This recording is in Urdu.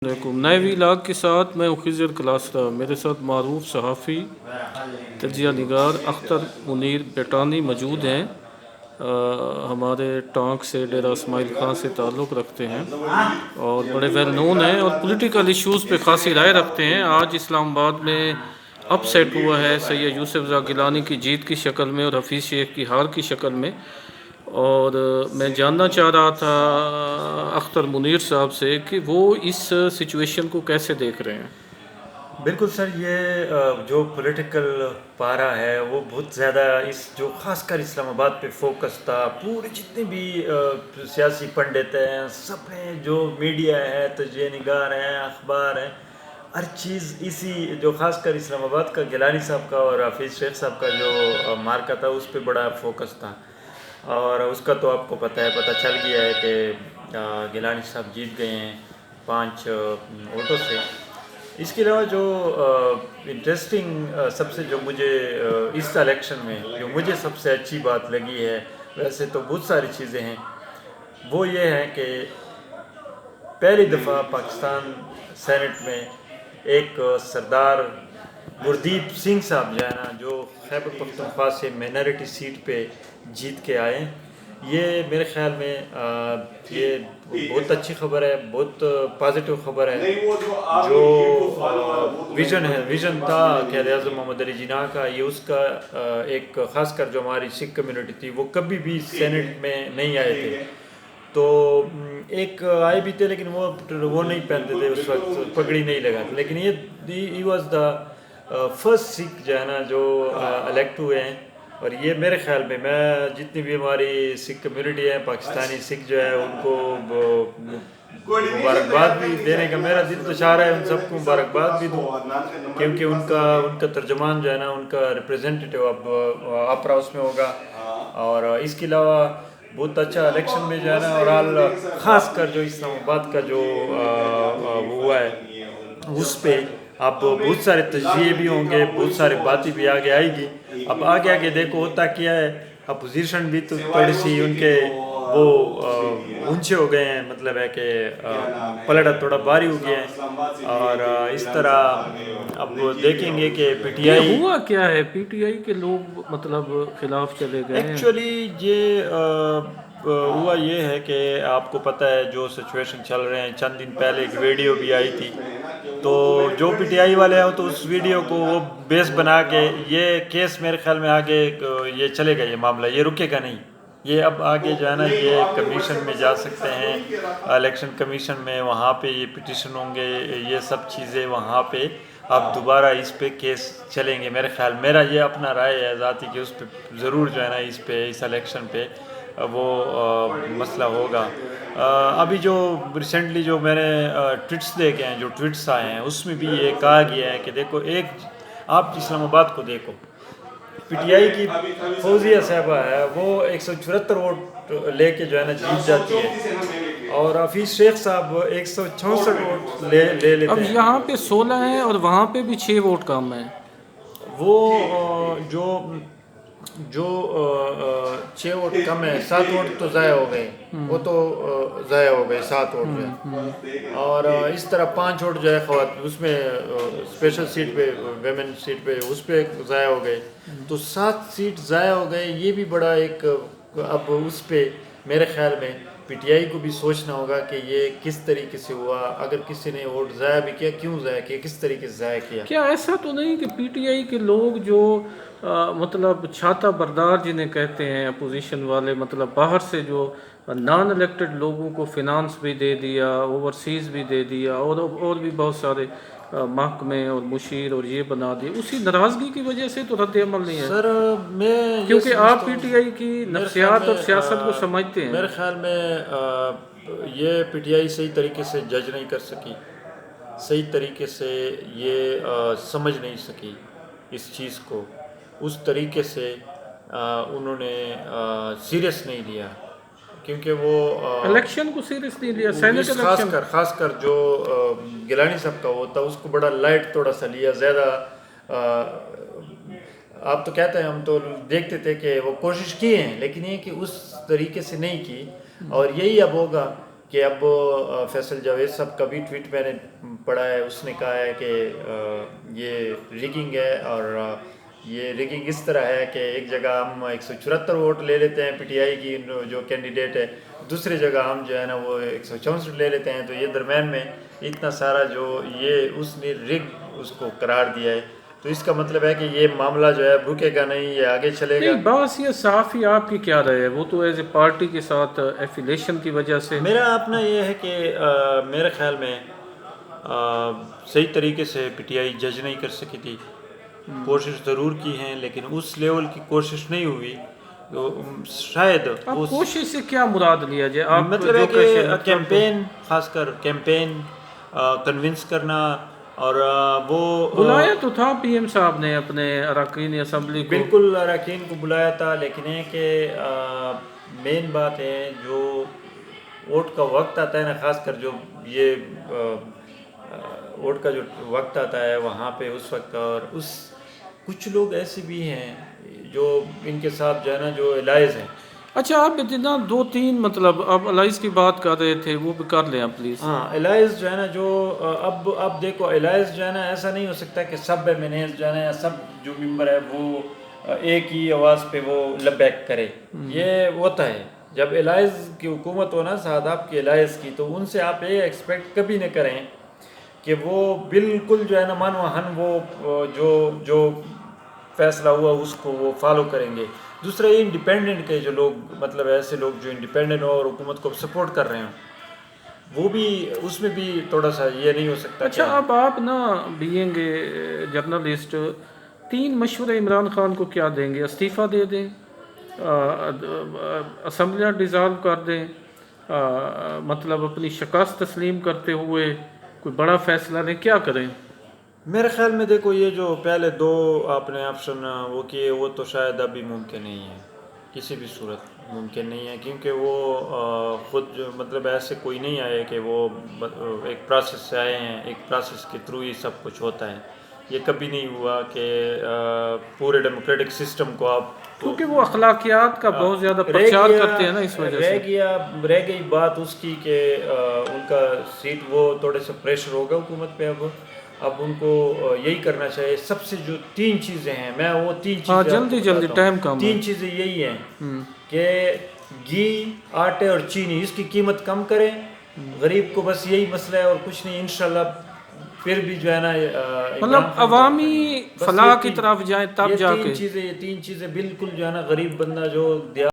علیکم نئے ویلاگ کے ساتھ میں خضر کلاسرا، میرے ساتھ معروف صحافی تجزیہ نگار اختر منیر بیٹانی موجود ہیں۔ ہمارے ٹانک سے ڈیرہ اسماعیل خان سے تعلق رکھتے ہیں اور بڑے ویل نون ہیں اور پولیٹیکل ایشوز پہ خاصی رائے رکھتے ہیں۔ آج اسلام آباد میں اپ سیٹ ہوا ہے سید یوسف رضا گیلانی کی جیت کی شکل میں اور حفیظ شیخ کی ہار کی شکل میں، اور میں جاننا چاہ رہا تھا اختر منیر صاحب سے کہ وہ اس سچویشن کو کیسے دیکھ رہے ہیں۔ بالکل سر، یہ جو پولیٹیکل پارا ہے وہ بہت زیادہ جو خاص کر اسلام آباد پہ فوکس تھا۔ پورے جتنے بھی سیاسی پنڈت ہیں، سب نے جو میڈیا ہے، تجزیہ نگار ہیں، اخبار ہیں، ہر چیز اسی جو خاص کر اسلام آباد کا گیلانی صاحب کا اور حفیظ شیخ صاحب کا جو مارکا تھا اس پہ بڑا فوکس تھا، اور اس کا تو آپ کو پتہ چل گیا ہے کہ گیلانی صاحب جیت گئے ہیں 5 ووٹوں سے۔ اس کے علاوہ جو انٹرسٹنگ سب سے جو مجھے اس الیکشن میں جو مجھے سب سے اچھی بات لگی ہے، ویسے تو بہت ساری چیزیں ہیں، وہ یہ ہے کہ پہلی دفعہ پاکستان سینٹ میں ایک سردار گردیپ سنگھ صاحب جو ہے نا، جو خیبر پختونخوا سے مائنارٹی سیٹ پہ جیت کے آئے، یہ میرے خیال میں یہ بہت اچھی خبر ہے، بہت پازیٹیو خبر ہے۔ جو ویژن تھا قائد اعظم محمد علی جناح کا، یہ اس کا ایک خاص کر جو ہماری سکھ کمیونٹی تھی وہ کبھی بھی سینٹ میں نہیں آئے تھے، تو ایک آئے بھی تھے لیکن وہ نہیں پہنتے تھے اس وقت، پگڑی نہیں لگاتے، لیکن یہ واز دا فرسٹ سکھ جو ہے نا جو الیکٹ ہوئے ہیں۔ اور یہ میرے خیال میں جتنی بھی ہماری سکھ کمیونٹی ہے، پاکستانی سکھ جو ہے، ان کو مبارکباد بھی دینے کا میرا دل تو چاہ رہا ہے، ان سب کو مبارکباد بھی دوں، کیونکہ ان کا ترجمان جو ہے نا، ان کا ریپریزنٹیٹیو اب اپرا اس میں ہوگا۔ اور اس کے علاوہ بہت اچھا الیکشن میں جو ہے نا، اور خاص کر جو اسلام آباد کا جو ہوا ہے اس پہ اب بہت سارے تجزیے بھی ہوں گے، بہت سارے باتیں بھی آگے آئے گی۔ اب آگے دیکھو ہوتا کیا ہے، اپوزیشن بھی تو تھوڑی سی ان کے وہ اونچے ہو گئے ہیں، مطلب ہے کہ پلڑا تھوڑا بھاری ہو گیا ہے، اور اس طرح اب دیکھیں گے کہ پی ٹی آئی ہوا کیا ہے، پی ٹی آئی کے لوگ مطلب خلاف چلے گئے ہیں۔ ایکچولی یہ ہوا یہ ہے کہ آپ کو پتہ ہے جو سچویشن چل رہے ہیں، چند دن پہلے ایک ویڈیو بھی آئی تھی، تو جو پی ٹی آئی والے ہیں تو اس ویڈیو کو وہ بیس بنا کے یہ کیس میرے خیال میں آگے یہ چلے گا، یہ معاملہ یہ رکے گا نہیں، یہ اب آگے جو ہے نا یہ کمیشن میں جا سکتے ہیں، الیکشن کمیشن میں، وہاں پہ یہ پٹیشن ہوں گے، یہ سب چیزیں وہاں پہ اب دوبارہ اس پہ کیس چلیں گے۔ میرے خیال میرا یہ اپنا رائے ہے ذاتی کہ اس پہ ضرور جو ہے نا اس الیکشن پہ وہ مسئلہ ہوگا۔ ابھی جو ریسنٹلی جو میں نے ٹویٹس دیکھے ہیں، جو ٹویٹس آئے ہیں، اس میں بھی یہ کہا گیا ہے کہ دیکھو، آپ اسلام آباد کو دیکھو، پی ٹی آئی کی فوزیہ صاحبہ ہے، وہ 174 ووٹ لے کے جو ہے نا جیت جاتی ہے، اور حفیظ شیخ صاحب 166 ووٹ لے لیتے اب ہیں۔ یہاں پہ 16 ہیں اور وہاں پہ بھی 6 ووٹ کم ہیں۔ وہ جو 6 ووٹ کم ہے، 7 ووٹ تو ضائع ہو گئے، وہ تو ضائع ہو گئے 7 ووٹ جو، اور اس طرح 5 ووٹ جو ہے خواتین اس میں اسپیشل سیٹ پہ، ویمن سیٹ پہ، اس پہ ضائع ہو گئے، تو 7 سیٹ ضائع ہو گئے۔ یہ بھی بڑا ایک اب اس پہ میرے خیال میں پی ٹی آئی کو بھی سوچنا ہوگا کہ یہ کس طریقے سے ہوا، اگر کسی نے ووٹ ضائع بھی کیا، کیوں ضائع کیا، کس طریقے سے ضائع کیا۔ کیا ایسا تو نہیں کہ پی ٹی آئی کے لوگ جو مطلب چھاتا بردار جنہیں کہتے ہیں اپوزیشن والے، مطلب باہر سے جو نان الیکٹڈ لوگوں کو فنانس بھی دے دیا، اوورسیز بھی دے دیا، اور بھی بہت سارے محکمے اور مشیر اور یہ بنا دیے، اسی ناراضگی کی وجہ سے تو رد عمل نہیں ہے؟ سر میں کیونکہ آپ پی ٹی آئی کی نفسیات اور سیاست کو سمجھتے ہیں۔ میرے خیال میں یہ پی ٹی آئی صحیح طریقے سے جج نہیں کر سکی، صحیح طریقے سے یہ سمجھ نہیں سکی اس چیز کو، اس طریقے سے انہوں نے سیریس نہیں لیا، کیونکہ وہ الیکشن کو سیریس نہیں لیا، سینٹ الیکشن۔ خاص کر جو گیلانی صاحب کا ہوتا اس کو بڑا لائٹ تھوڑا سا لیا، زیادہ آپ تو کہتے ہیں، ہم تو دیکھتے تھے کہ وہ کوشش کی ہیں، لیکن یہ کہ اس طریقے سے نہیں کی، اور یہی اب ہوگا کہ اب فیصل جاوید صاحب کا بھی ٹویٹ میں نے پڑھا ہے، اس نے کہا ہے کہ یہ ریگنگ ہے، اور یہ ریگنگ اس طرح ہے کہ ایک جگہ ہم 174 ووٹ لے لیتے ہیں پی ٹی آئی کی جو کینڈیڈیٹ ہے، دوسری جگہ ہم جو ہے نا وہ 164 لے لیتے ہیں، تو یہ درمیان میں اتنا سارا جو یہ اس نے ریگ اس کو قرار دیا ہے، تو اس کا مطلب ہے کہ یہ معاملہ جو ہے رکے گا نہیں، یہ آگے چلے گا۔ نہیں، بس یہ صحافی آپ کی کیا رہے ہے؟ وہ تو ایز اے پارٹی کے ساتھ ایفیلیشن کی وجہ سے میرا اپنا یہ ہے کہ میرے خیال میں صحیح طریقے سے پی ٹی آئی جج نہیں کر سکی تھی، کوشش ضرور کی ہیں لیکن اس لیول کی کوشش نہیں ہوئی، شاید اب اس کوشش سے کیا مراد لیا جائے؟ آپ مطلب ہے جو کہ مطلب کیمپین، خاص کر کیمپین کنونس کرنا، اور وہ بلایا تو تھا پی ایم صاحب نے اپنے اراکین اسمبلی کو۔ بالکل اراکین کو بلایا تھا، لیکن یہ کہ مین بات ہے جو ووٹ کا وقت آتا ہے نا، خاص کر جو یہ ووٹ کا جو وقت آتا ہے وہاں پہ اس وقت، اور کچھ لوگ ایسے بھی ہیں جو ان کے ساتھ جو ہے نا جو الائز ہیں۔ اچھا، آپ اتنا 2-3 مطلب آپ الائز کی بات کر رہے تھے، وہ بھی کر لیں آپ پلیز۔ ہاں، الائز جو ہے نا جو اب دیکھو الائز جو ہے نا ایسا نہیں ہو سکتا کہ سب ایمنیز جو ہے نا یا سب جو ممبر ہے وہ ایک ہی آواز پہ وہ لبیک کرے، یہ ہوتا ہے جب الائز کی حکومت ہو نا صاحب کی الائز کی، تو ان سے آپ یہ ایکسپیکٹ کبھی نہ کریں کہ وہ بالکل جو ہے نا من و ہن وہ جو فیصلہ ہوا اس کو وہ فالو کریں گے۔ دوسرا یہ انڈیپینڈنٹ کے جو لوگ، مطلب ایسے لوگ جو انڈیپینڈنٹ ہو اور حکومت کو سپورٹ کر رہے ہوں، وہ بھی اس میں بھی تھوڑا سا یہ نہیں ہو سکتا۔ اچھا، اب آپ نا بینگ اے جرنلسٹ 3 مشورے عمران خان کو کیا دیں گے؟ استعفیٰ دے دیں، اسمبلیاں ڈیزالو کر دیں، مطلب اپنی شکست تسلیم کرتے ہوئے کوئی بڑا فیصلہ لیں، کیا کریں؟ میرے خیال میں دیکھو یہ جو پہلے 2 آپ نے آپشن وہ کیے، وہ تو شاید ابھی ممکن نہیں ہے، کسی بھی صورت ممکن نہیں ہے، کیونکہ وہ خود مطلب ایسے کوئی نہیں آئے کہ وہ ایک پروسیس سے آئے ہیں، ایک پروسیس کے تھرو ہی سب کچھ ہوتا ہے۔ یہ کبھی نہیں ہوا کہ پورے ڈیموکریٹک سسٹم کو آپ، کیونکہ وہ اخلاقیات کا بہت زیادہ پرچار کرتے ہیں نا، اس وجہ سے رہ گئی بات اس کی کہ ان کا سیٹ وہ تھوڑے سے پریشر ہوگا حکومت پہ، اب ان کو یہی کرنا چاہیے۔ سب سے جو 3 چیزیں ہیں، میں وہ 3 چیزیں جلدی ٹائم کم ہے۔ 3 چیزیں یہی ہیں کہ گھی، آٹے اور چینی، اس کی قیمت کم کریں، غریب کو، بس یہی مسئلہ ہے اور کچھ نہیں، انشاءاللہ پھر بھی جو ہے نا مطلب عوامی فلاح کی طرف جائیں تب جا کے۔ یہ 3 چیزیں بالکل جو ہے نا غریب بندہ جو